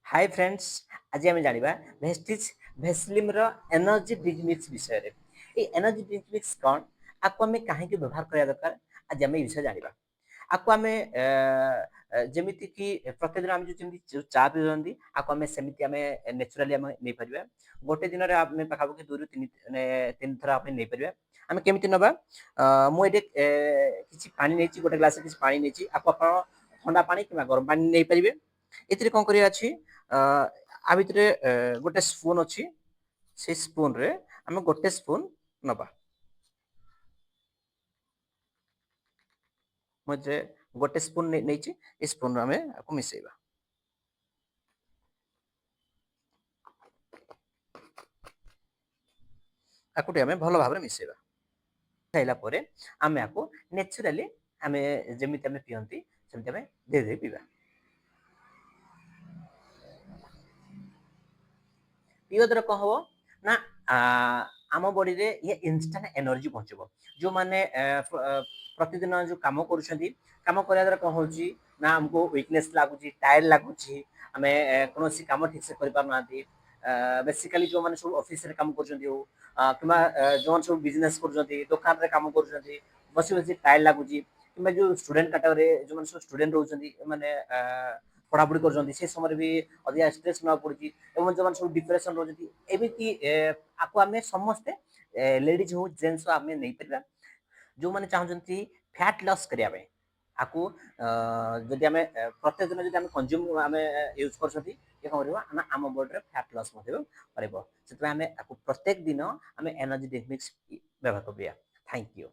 Hi friends, आज आम जाना भेस्टिज भेस्लिम एनर्जी ड्रिंक मिक्स विषय। ये एनर्जी ड्रिंक मिक्स कौन, आपको आम कहीं व्यवहार करा दरकार, आज आम विषय जाना। आपको आम जमीती कि प्रत्येक दिन आम जो चा पीती आपको आम सेमती आम नेचुराली आम नहीं पार। गोटे दिन में आम पाखापाखि 2 ରୁ 3 थर आप नहीं पार। आम केमी नवा मुझे किसी पानी नहीं गोटे ग्लास किसी पानी नहीं आपको ठंडा पानी कि गरम पानी नहीं पारे। एथिरे कौन करिया अछि आ भितरे गोटे स्पून अछि से स्पून रे हम गोटे स्पून नबा मुझे गोटे स्पून नहीं ए स्पून रे हमें आपको मिसेबा आकुटे हमें भलो भाबरे मिसेबा खाइला परे हमें आपको नेचुरली हमें जेमिति हमें पियंती सेमिति हमें धीरे धीरे पीबा। पीवा द्वारा कौन हम ना आम बॉडी रे ये इंस्टेंट एनर्जी पहुंचबो। जो माने प्रतिदिन जो काम करूछंती काम करिया द्वारा कौन होची ना हमको वीकनेस लागुची टायर्ड लागुची हमें कौन सी काम ठीक से कर पार नांती। बेसिकली जो माने सब ऑफिस रे काम करूछंती हो किबा जो माने सब बिजनेस करूछंती दुकान रे काम करूछंती बसी बसी टायर्ड लागुची किबा जो स्टूडेंट कैटेगरी जो माने सब स्टूडेंट रहउछंती माने पढ़ापढ़ी कर समय भी अधिक स्ट्रेस ना पड़ी और जो सब डिप्रेशन रोज एमती आपको आम समस्ते लेडीज हो जेन्ट्स हो आम नहीं पार। जो मैंने चाहते फैट लॉस करने आपको जदि आम प्रत्येक दिन जब कंज्यूम आम यूज कर आम बॉडी फैट लॉस कर प्रत्येक दिन आम एनर्जी ड्रिंक मिक्स व्यवहार करिया। Thank you.